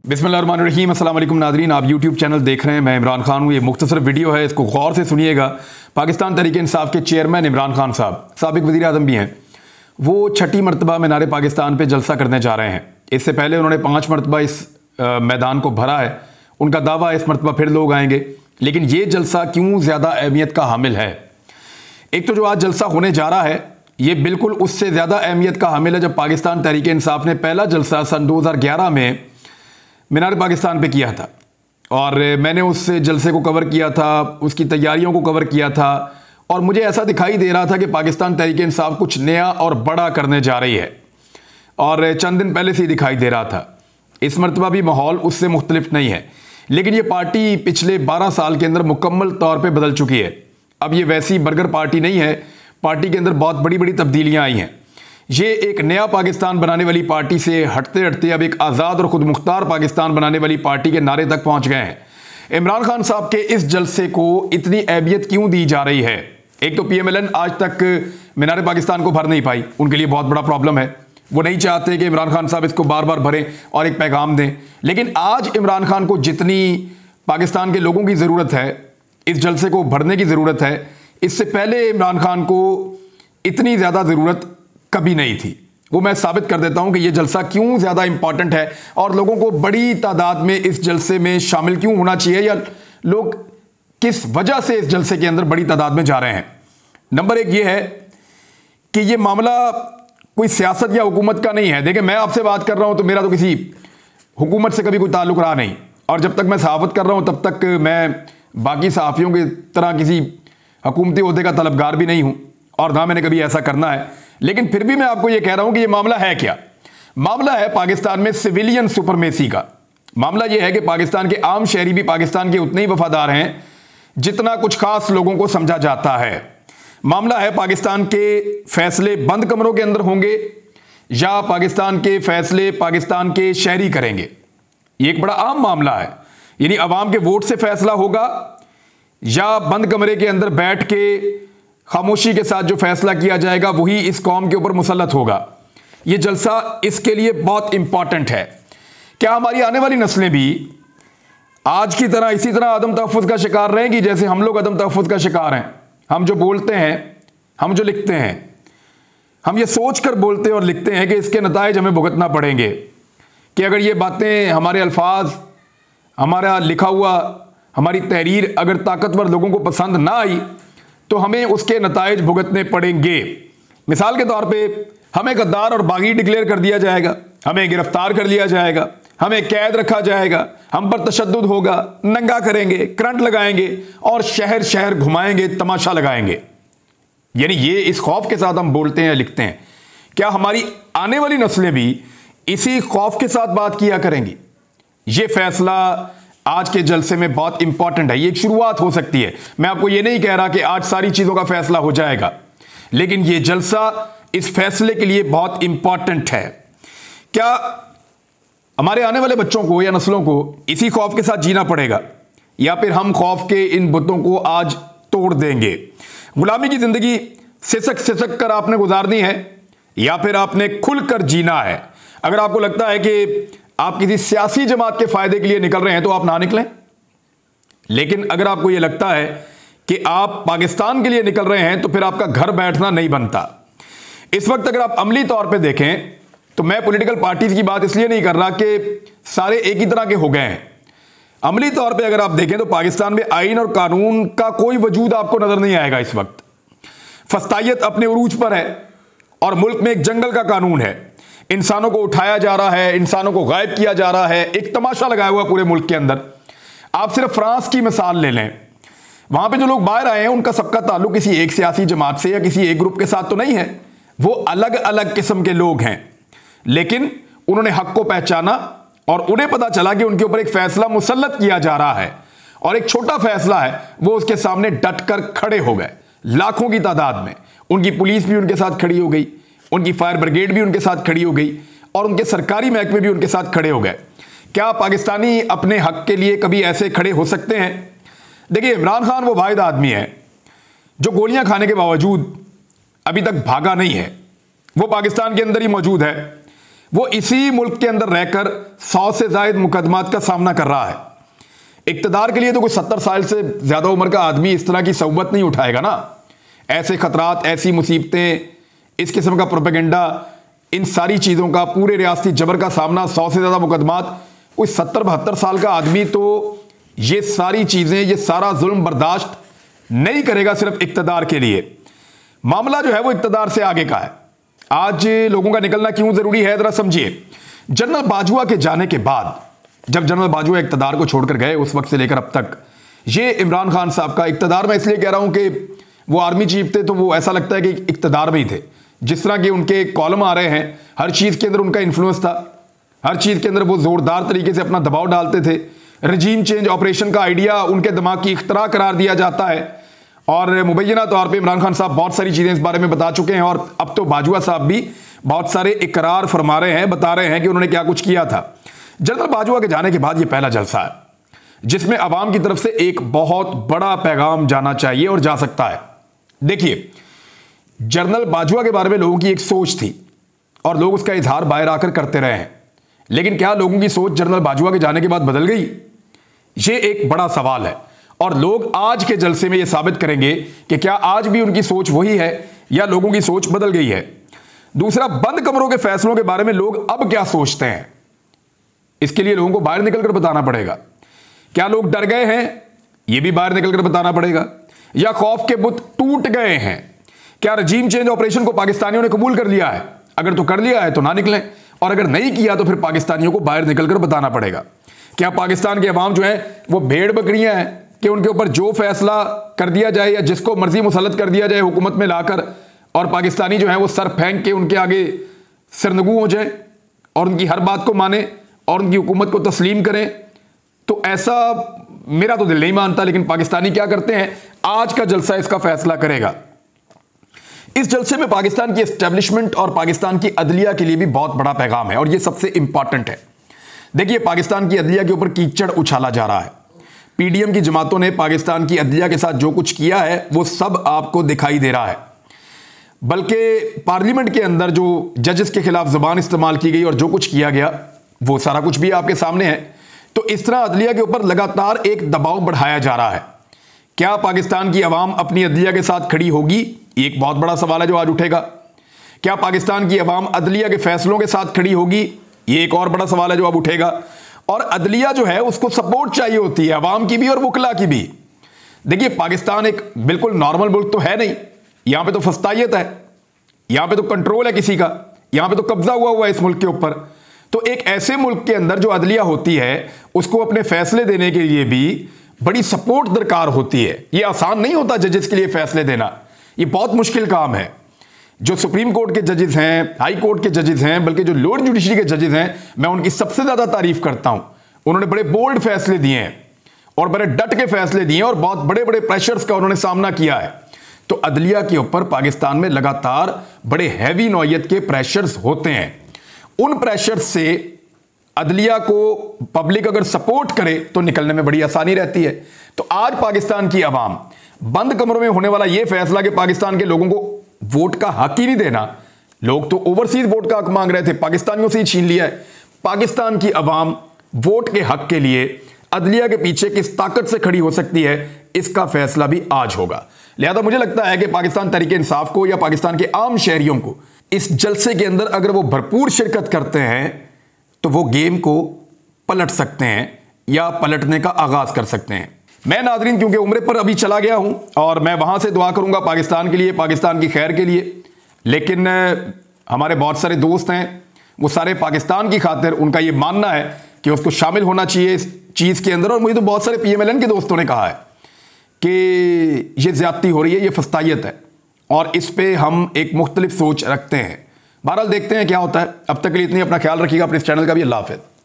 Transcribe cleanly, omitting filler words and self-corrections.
बिस्मिल्लाहिर्रहमानिर्रहीम। अस्सलाम वालेकुम नाज़रीन, आप यूट्यूब चैनल देख रहे हैं। मैं इमरान खान हूँ। ये मुख्तसर वीडियो है, इसको गौर से सुनिएगा। पाकिस्तान तहरीक इंसाफ के चेयरमैन इमरान खान साहब, साबिक वज़ीर आज़म भी हैं, वो छठी मरतबा मीनार पाकिस्तान पे जलसा करने जा रहे हैं। इससे पहले उन्होंने 5 मरतबा इस मैदान को भरा है। उनका दावा है इस मरतबा फिर लोग आएंगे। लेकिन ये जलसा क्यों ज़्यादा अहमियत का हामिल है? एक तो जो आज जलसा होने जा रहा है ये बिल्कुल उससे ज़्यादा अहमियत का हामिल है जब पाकिस्तान तहरीक इंसाफ ने पहला जलसा सन 2011 में मीनार पाकिस्तान पे किया था। और मैंने उस जलसे को कवर किया था, उसकी तैयारियों को कवर किया था, और मुझे ऐसा दिखाई दे रहा था कि पाकिस्तान तहरीक इंसाफ कुछ नया और बड़ा करने जा रही है। और चंद दिन पहले से ही दिखाई दे रहा था। इस मरतबा भी माहौल उससे मुख्तलिफ नहीं है। लेकिन ये पार्टी पिछले 12 साल के अंदर मुकम्मल तौर पर बदल चुकी है। अब ये वैसी बर्गर पार्टी नहीं है। पार्टी के अंदर बहुत बड़ी बड़ी तब्दीलियाँ आई हैं। ये एक नया पाकिस्तान बनाने वाली पार्टी से हटते हटते अब एक आज़ाद और ख़ुद मुख्तार पाकिस्तान बनाने वाली पार्टी के नारे तक पहुंच गए हैं। इमरान खान साहब के इस जलसे को इतनी अहमियत क्यों दी जा रही है? एक तो PMLN आज तक मीनार पाकिस्तान को भर नहीं पाई। उनके लिए बहुत बड़ा प्रॉब्लम है। वो नहीं चाहते कि इमरान खान साहब इसको बार बार भरें और एक पैगाम दें। लेकिन आज इमरान खान को जितनी पाकिस्तान के लोगों की ज़रूरत है, इस जलसे को भरने की ज़रूरत है, इससे पहले इमरान खान को इतनी ज़्यादा ज़रूरत कभी नहीं थी। वो मैं साबित कर देता हूं कि यह जलसा क्यों ज़्यादा इंपॉर्टेंट है और लोगों को बड़ी तादाद में इस जलसे में शामिल क्यों होना चाहिए, या लोग किस वजह से इस जलसे के अंदर बड़ी तादाद में जा रहे हैं। नंबर 1 ये है कि यह मामला कोई सियासत या हुकूमत का नहीं है। देखिए, मैं आपसे बात कर रहा हूं तो मेरा तो किसी हुकूमत से कभी कोई ताल्लुक रहा नहीं, और जब तक मैं सहाफ़त कर रहा हूं तब तक मैं बाकी सहाफ़ियों की तरह किसी हुकूमती ओहदे का तलबगार भी नहीं हूं, और ना मैंने कभी ऐसा करना है। लेकिन फिर भी मैं आपको यह कह रहा हूं कि यह मामला है क्या? मामला है पाकिस्तान में सिविलियन सुपरमेसी का। मामला यह है कि पाकिस्तान के आम शहरी भी पाकिस्तान के उतने ही वफादार हैं जितना कुछ खास लोगों को समझा जाता है। मामला है पाकिस्तान के फैसले बंद कमरों के अंदर होंगे या पाकिस्तान के फैसले पाकिस्तान के शहरी करेंगे। यह एक बड़ा आम मामला है। यानी अवाम के वोट से फैसला होगा या बंद कमरे के अंदर बैठ के खामोशी के साथ जो फैसला किया जाएगा वही इस कौम के ऊपर मुसल्लत होगा। यह जलसा इसके लिए बहुत इंपॉर्टेंट है। क्या हमारी आने वाली नस्लें भी आज की तरह इसी तरह अदम तहफ़्फ़ुज़ का शिकार रहेंगी जैसे हम लोग अदम तहफ़्फ़ुज़ का शिकार हैं? हम जो बोलते हैं, हम जो लिखते हैं, हम ये सोच कर बोलते हैं और लिखते हैं कि इसके नताइज हमें भुगतना पड़ेंगे, कि अगर ये बातें, हमारे अल्फाज, हमारा लिखा हुआ, हमारी तहरीर अगर ताकतवर लोगों को पसंद ना आई तो हमें उसके नताइज भुगतने पड़ेंगे। मिसाल के तौर पे हमें गद्दार और बागी डिक्लेयर कर दिया जाएगा, हमें गिरफ्तार कर लिया जाएगा, हमें कैद रखा जाएगा, हम पर तशद्दुद होगा, नंगा करेंगे, करंट लगाएंगे और शहर शहर घुमाएंगे, तमाशा लगाएंगे। यानी ये इस खौफ के साथ हम बोलते हैं, लिखते हैं। क्या हमारी आने वाली नस्लें भी इसी खौफ के साथ बात किया करेंगी? ये फैसला आज के जलसे में बहुत इंपॉर्टेंट है। ये एक शुरुआत हो सकती है। मैं आपको ये नहीं कह रहा कि आज सारी चीजों का फैसला हो जाएगा, लेकिन ये जलसा इस फैसले के लिए बहुत इंपॉर्टेंट है। क्या हमारे आने वाले बच्चों को या नस्लों को इसी खौफ के साथ जीना पड़ेगा, या फिर हम खौफ के इन बुतों को आज तोड़ देंगे? गुलामी की जिंदगी सिसक सिसक कर आपने गुजारनी है या फिर आपने खुलकर जीना है? अगर आपको लगता है कि आप किसी सियासी जमात के फायदे के लिए निकल रहे हैं तो आप ना निकलें। लेकिन अगर आपको यह लगता है कि आप पाकिस्तान के लिए निकल रहे हैं तो फिर आपका घर बैठना नहीं बनता। इस वक्त अगर आप अमली तौर पे देखें तो मैं पॉलिटिकल पार्टीज की बात इसलिए नहीं कर रहा कि सारे एक ही तरह के हो गए हैं। अमली तौर पे अगर आप देखें तो पाकिस्तान में आईन और कानून का कोई वजूद आपको नजर नहीं आएगा। इस वक्त फस्तायत अपने उरूज पर है और मुल्क में एक जंगल का कानून है। इंसानों को उठाया जा रहा है, इंसानों को गायब किया जा रहा है, एक तमाशा लगाया हुआ पूरे मुल्क के अंदर। आप सिर्फ फ्रांस की मिसाल ले लें, वहां पे जो लोग बाहर आए हैं उनका सबका ताल्लुक किसी एक सियासी जमात से या किसी एक ग्रुप के साथ तो नहीं है। वो अलग अलग किस्म के लोग हैं, लेकिन उन्होंने हक को पहचाना और उन्हें पता चला कि उनके ऊपर एक फैसला मुसल्लत किया जा रहा है और एक छोटा फैसला है, वो उसके सामने डटकर खड़े हो गए लाखों की तादाद में। उनकी पुलिस भी उनके साथ खड़ी हो गई, उनकी फायर ब्रिगेड भी उनके साथ खड़ी हो गई और उनके सरकारी महकमे भी उनके साथ खड़े हो गए। क्या पाकिस्तानी अपने हक के लिए कभी ऐसे खड़े हो सकते हैं? देखिए, इमरान खान वो वाहिद आदमी है जो गोलियां खाने के बावजूद अभी तक भागा नहीं है। वो पाकिस्तान के अंदर ही मौजूद है। वो इसी मुल्क के अंदर रहकर 100 से ज्यादा मुकदमात का सामना कर रहा है। इक्तदार के लिए तो कोई 70 साल से ज्यादा उम्र का आदमी इस तरह की सोबत नहीं उठाएगा ना। ऐसे खतरात, ऐसी मुसीबतें, इस किस्म का प्रोपेगेंडा, इन सारी चीजों का, पूरे रियासती जबर का सामना, 100 से ज्यादा मुकदमात, कोई 70-72 साल का आदमी तो ये सारी चीजें, ये सारा जुल्म बर्दाश्त नहीं करेगा सिर्फ इक्तदार के लिए। मामला जो है वो इक्तदार से आगे का है। आज लोगों का निकलना क्यों जरूरी है, जरा समझिए। जनरल बाजवा के जाने के बाद, जब जनरल बाजवा इक्तदार को छोड़कर गए, उस वक्त से लेकर अब तक ये इमरान खान साहब का इक्तदार, मैं इसलिए कह रहा हूं कि वो आर्मी चीफ थे तो वो ऐसा लगता है कि इक्तदार में ही थे। जिस तरह के उनके कॉलम आ रहे हैं, हर चीज के अंदर उनका इन्फ्लुएंस था, हर चीज के अंदर वो जोरदार तरीके से अपना दबाव डालते थे। रजीम चेंज ऑपरेशन का आइडिया उनके दिमाग की इख्तरा करार दिया जाता है और मुबैना तौर पे इमरान खान साहब बहुत सारी चीजें इस बारे में बता चुके हैं और अब तो बाजवा साहब भी बहुत सारे इकरार फरमा रहे हैं, बता रहे हैं कि उन्होंने क्या कुछ किया था। जनरल बाजवा के जाने के बाद यह पहला जलसा है जिसमें अवाम की तरफ से एक बहुत बड़ा पैगाम जाना चाहिए और जा सकता है। देखिए, जनरल बाजवा के बारे में लोगों की एक सोच थी और लोग उसका इजहार बाहर आकर करते रहे हैं, लेकिन क्या लोगों की सोच जनरल बाजवा के जाने के बाद बदल गई? ये एक बड़ा सवाल है और लोग आज के जलसे में यह साबित करेंगे कि क्या आज भी उनकी सोच वही है या लोगों की सोच बदल गई है। दूसरा, बंद कमरों के फैसलों के बारे में लोग अब क्या सोचते हैं, इसके लिए लोगों को बाहर निकलकर बताना पड़ेगा। क्या लोग डर गए हैं, यह भी बाहर निकलकर बताना पड़ेगा, या खौफ के बुत टूट गए हैं। क्या रजीम चेंज ऑपरेशन को पाकिस्तानियों ने कबूल कर लिया है? अगर तो कर लिया है तो ना निकलें, और अगर नहीं किया तो फिर पाकिस्तानियों को बाहर निकलकर बताना पड़ेगा। क्या पाकिस्तान के अवाम जो है वो भेड़ बकरियां हैं कि उनके ऊपर जो फैसला कर दिया जाए या जिसको मर्जी मुसल्लत कर दिया जाए हुकूमत में लाकर, और पाकिस्तानी जो है वो सर फेंक के उनके आगे सिरनगू हो जाए और उनकी हर बात को माने और उनकी हुकूमत को तस्लीम करें? तो ऐसा मेरा तो दिल नहीं मानता, लेकिन पाकिस्तानी क्या करते हैं, आज का जलसा इसका फैसला करेगा। इस जलसे में पाकिस्तान की एस्टेब्लिशमेंट और पाकिस्तान की अदलिया के लिए भी बहुत बड़ा पैगाम है और यह सबसे इंपॉर्टेंट है। देखिए, पाकिस्तान की अदलिया के ऊपर कीचड़ उछाला जा रहा है। पीडीएम की जमातों ने पाकिस्तान की अदलिया के साथ जो कुछ किया है वो सब आपको दिखाई दे रहा है। बल्कि पार्लियामेंट के अंदर जो जजेस के खिलाफ जुबान इस्तेमाल की गई और जो कुछ किया गया वो सारा कुछ भी आपके सामने है। तो इस तरह अदलिया के ऊपर लगातार एक दबाव बढ़ाया जा रहा है। क्या पाकिस्तान की अवाम अपनी अदलिया के साथ खड़ी होगी? एक बहुत बड़ा सवाल है जो आज उठेगा। क्या पाकिस्तान की अवाम अदलिया के फैसलों के साथ खड़ी होगी? ये एक और बड़ा सवाल है जो अब उठेगा। और अदलिया जो है उसको सपोर्ट चाहिए होती है, अवाम की भी और वकला की भी। देखिए, पाकिस्तान एक बिल्कुल नॉर्मल मुल्क तो है नहीं। यहां पे तो फस्तायत है, यहां पे तो कंट्रोल है किसी का, यहां पे तो कब्जा हुआ है इस मुल्क के ऊपर। तो एक ऐसे मुल्क के अंदर जो अदलिया होती है उसको अपने फैसले देने के लिए भी बड़ी सपोर्ट दरकार होती है। यह आसान नहीं होता जजेस के लिए फैसले देना, यह बहुत मुश्किल काम है। जो सुप्रीम कोर्ट के जजेस हैं, हाई कोर्ट के जजेस हैं, बल्कि जो लोअर जुडिशरी के जजेस हैं, मैं उनकी सबसे ज्यादा तारीफ करता हूं। उन्होंने बड़े बोल्ड फैसले दिए हैं और बड़े डट के फैसले दिए हैं और बहुत बड़े बड़े प्रेशर्स का उन्होंने सामना किया है। तो अदलिया के ऊपर पाकिस्तान में लगातार बड़े हैवी नौयत के प्रेशर्स होते हैं। उन प्रेशर से अदलिया को पब्लिक अगर सपोर्ट करे तो निकलने में बड़ी आसानी रहती है। तो आज पाकिस्तान की अवाम, बंद कमरों में होने वाला यह फैसला कि पाकिस्तान के लोगों को वोट का हक ही नहीं देना, लोग तो ओवरसीज वोट का हक मांग रहे थे, पाकिस्तानियों से ही छीन लिया है। पाकिस्तान की अवाम वोट के हक के लिए अदलिया के पीछे किस ताकत से खड़ी हो सकती है, इसका फैसला भी आज होगा। लिहाजा मुझे लगता है कि पाकिस्तान तहरीक इंसाफ को या पाकिस्तान के आम शहरियों को इस जलसे के अंदर अगर वो भरपूर शिरकत करते हैं तो वो गेम को पलट सकते हैं या पलटने का आगाज कर सकते हैं। मैं नाजरीन क्योंकि उम्रे पर अभी चला गया हूं और मैं वहां से दुआ करूंगा पाकिस्तान के लिए, पाकिस्तान की खैर के लिए, लेकिन हमारे बहुत सारे दोस्त हैं, वो सारे पाकिस्तान की खातिर उनका ये मानना है कि उसको शामिल होना चाहिए इस चीज़ के अंदर। और मुझे तो बहुत सारे PMLN के दोस्तों ने कहा है कि ये ज्यादती हो रही है, ये फस्तायत है, और इस पे हम एक मुख्तलिफ सोच रखते हैं। बहरहाल देखते हैं क्या होता है। अब तक के लिए इतनी, अपना ख्याल रखिएगा, अपने इस चैनल का भी। अल्लाह हाफ़िज़।